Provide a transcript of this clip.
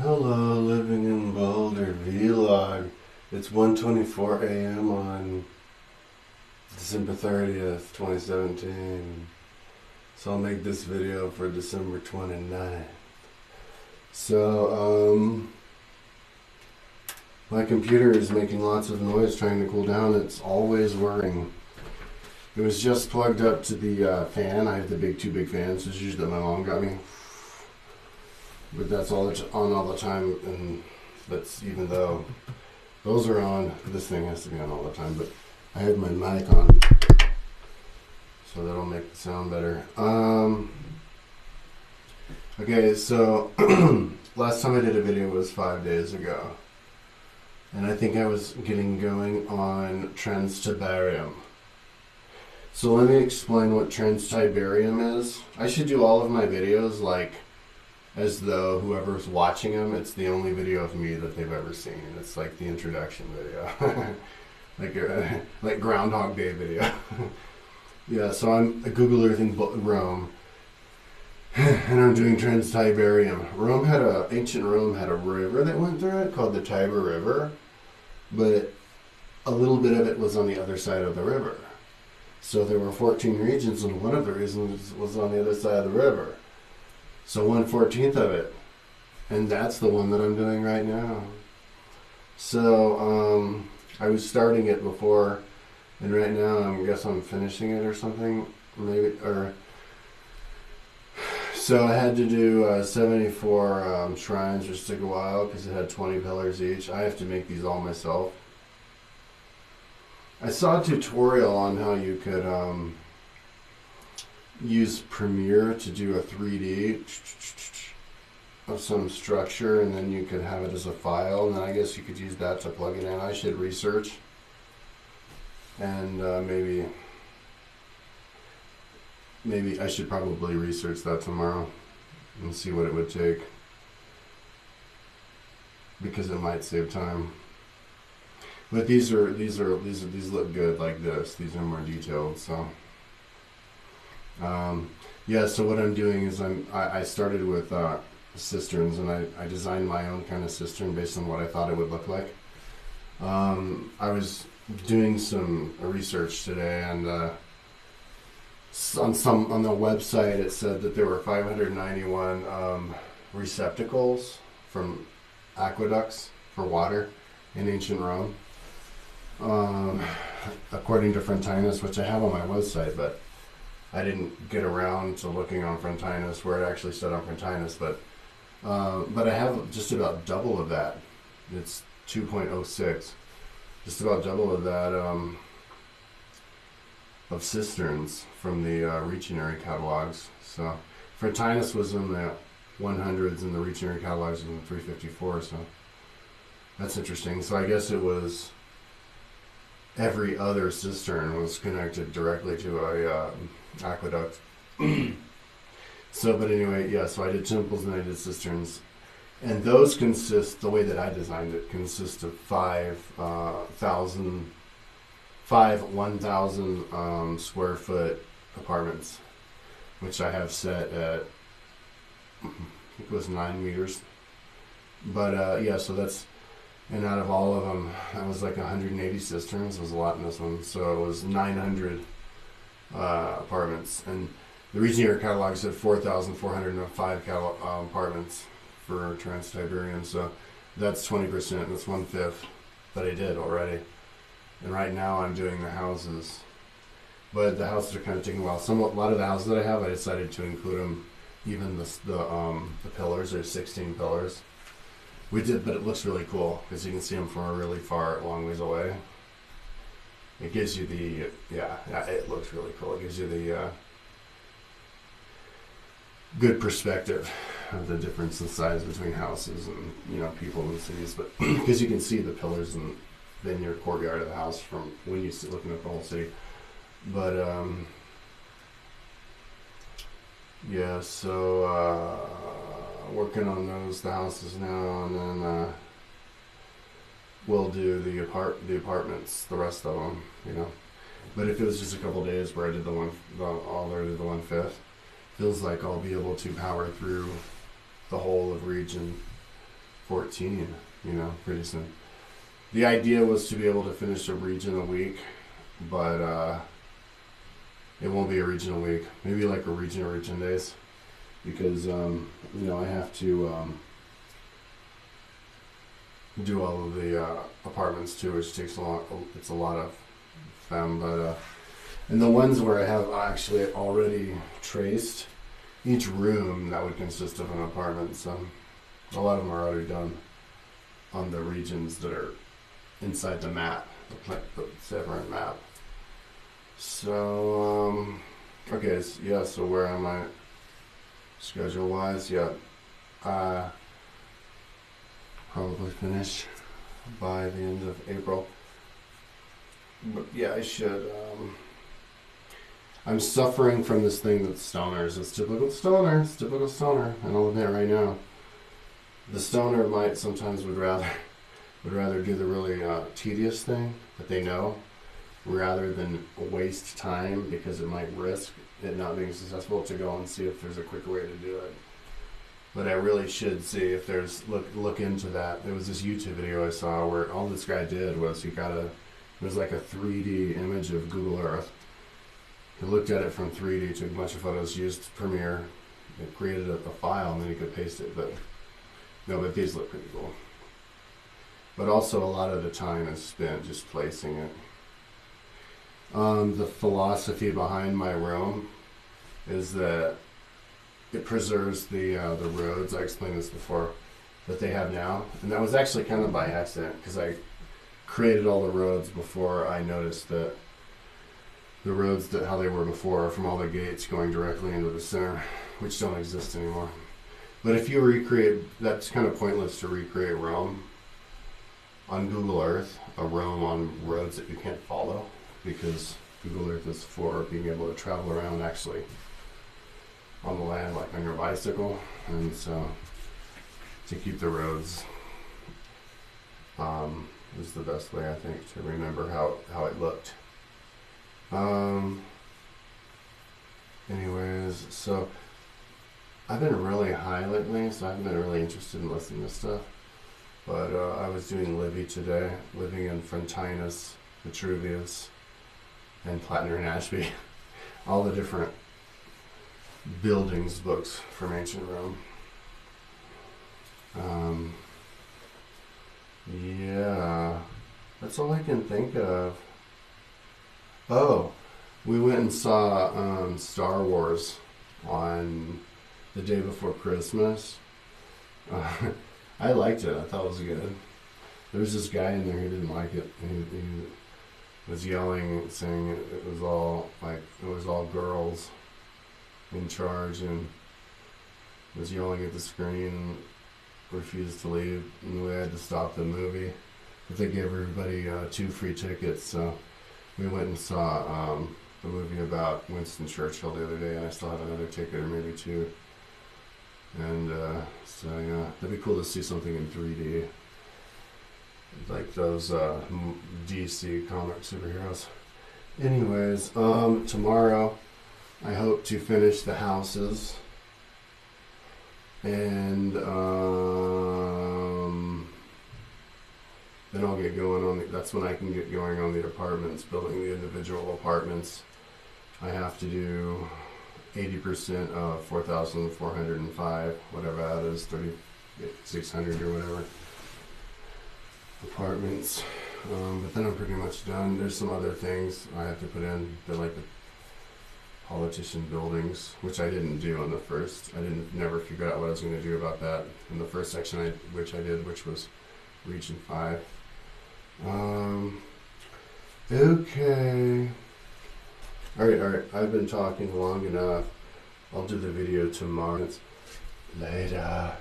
Hello, living in Boulder vlog. It's 1:24 a.m. on December 30th, 2017. So I'll make this video for December 29th. So, my computer is making lots of noise trying to cool down. It's always whirring. It was just plugged up to the fan. I have the two big fans. It's usually that my mom got me. But that's all it's on all the time, and that's even though those are on, this thing has to be on all the time. But I have my mic on, so that'll make the sound better. Okay, so last time I did a video was 5 days ago, and I think I was getting going on transtibarium. So let me explain what transtibarium is. I should do all of my videos like as though whoever's watching them, it's the only video of me that they've ever seen. It's like the introduction video, like Groundhog Day video. Yeah, so I'm a Google Earth in Rome, and I'm doing Transtibarium. Ancient Rome had a river that went through it called the Tiber River, but a little bit of it was on the other side of the river. So there were 14 regions, and one of the regions was on the other side of the river. So 1/14 of it, and that's the one that I'm doing right now. So I was starting it before, and right now I guess I'm finishing it or something, maybe. So I had to do 74 shrines, which took a while because it had 20 pillars each. I have to make these all myself. I saw a tutorial on how you could use Premiere to do a 3D of some structure, and then you could have it as a file, and then I guess you could use that to plug it in. I should research, and maybe I should probably research that tomorrow and see what it would take, because it might save time. But these look good like this. These are more detailed, so. Yeah, so what I'm doing is I started with cisterns, and I designed my own kind of cistern based on what I thought it would look like. I was doing some research today, and on the website it said that there were 591 receptacles from aqueducts for water in ancient Rome, according to Frontinus, which I have on my website, but I didn't get around to looking on Frontinus where it actually said on Frontinus, but I have just about double of that. It's 2.06, just about double of that of cisterns from the Riccionary catalogs. So Frontinus was in the 100s, and the Riccionary catalogs was in the 354. So that's interesting. So I guess it was every other cistern was connected directly to a aqueduct. So, but anyway, yeah, so I did temples and I did cisterns, and those consist, the way that I designed it, consist of 1,000 square foot apartments, which I have set at, I think it was 9 meters. But yeah, so that's, and out of all of them, I was like 180 cisterns. It was a lot in this one, so it was 900 apartments, and the Riccionary catalog said 4,405 apartments for Transtibarium. So that's 20%. That's 1/5 that I did already. And right now I'm doing the houses, but the houses are kind of taking a while. A lot of the houses that I have, I decided to include them, even the pillars. There's 16 pillars. We did, but it looks really cool because you can see them from a really long ways away. It gives you it looks really cool. It gives you the good perspective of the difference in size between houses and, people in cities. But because you can see the pillars and then your courtyard of the house from when you sit looking at the whole city. But yeah, so working on the houses now, and then we'll do the apartments, the rest of them, But if it was just a couple days where I did the 1/5, feels like I'll be able to power through the whole of region 14, pretty soon. The idea was to be able to finish a region a week, but it won't be a region a week. Maybe like a region days, because I have to do all of the apartments too, which takes a lot. It's a lot of them, but and the ones where I have actually already traced each room that would consist of an apartment. So a lot of them are already done on the regions that are inside the map, the separate map. So okay, so where am I schedule wise? Probably finish by the end of April. But I should. I'm suffering from this thing that stoners. It's typical stoner. And I'll admit right now, the stoner might sometimes would rather do the really tedious thing that they know, rather than waste time because it might risk it not being successful, to go and see if there's a quicker way to do it. But I really should see if there's look into that. There was this YouTube video I saw where all this guy did was it was like a 3D image of Google Earth. He looked at it from 3D, took a bunch of photos, used Premiere, it created a file, and then he could paste it. But these look pretty cool. But also a lot of the time is spent just placing it. The philosophy behind my room is that it preserves the roads. I explained this before, that they have now, and that was actually kind of by accident, because I created all the roads before I noticed that the roads how they were before, from all the gates going directly into the center, which don't exist anymore. But if you recreate, that's kind of pointless to recreate Rome on Google Earth, a Rome on roads that you can't follow, because Google Earth is for being able to travel around actually on the land, like on your bicycle. And so to keep the roads is the best way, I think, to remember how it looked. Anyways, so I've been really high lately, so I haven't been really interested in listening to stuff. But I was doing Livy today, living in Frontinus, Vitruvius, and Plattner and Ashby. All the different buildings books from ancient Rome. That's all I can think of. Oh, we went and saw Star Wars on the day before Christmas. I liked it. I thought it was good. There was this guy in there who didn't like it. He was yelling, saying it was all girls in charge, and was yelling at the screen, refused to leave, and we had to stop the movie. But they gave everybody 2 free tickets, so we went and saw the movie about Winston Churchill the other day, and I still have another ticket, or maybe 2. And so that'd be cool to see something in 3D, like those DC comic superheroes. Anyways, tomorrow I hope to finish the houses, and then I'll get going on that's when I can get going on the apartments, building the individual apartments. I have to do 80% of 4,405, whatever that is, 3,600 or whatever apartments. But then I'm pretty much done. There's some other things I have to put in, like the politician buildings, which I didn't do on the first. I never figured out what I was going to do about that in the first section, which was Region 5. Okay. Alright, I've been talking long enough. I'll do the video tomorrow. Later.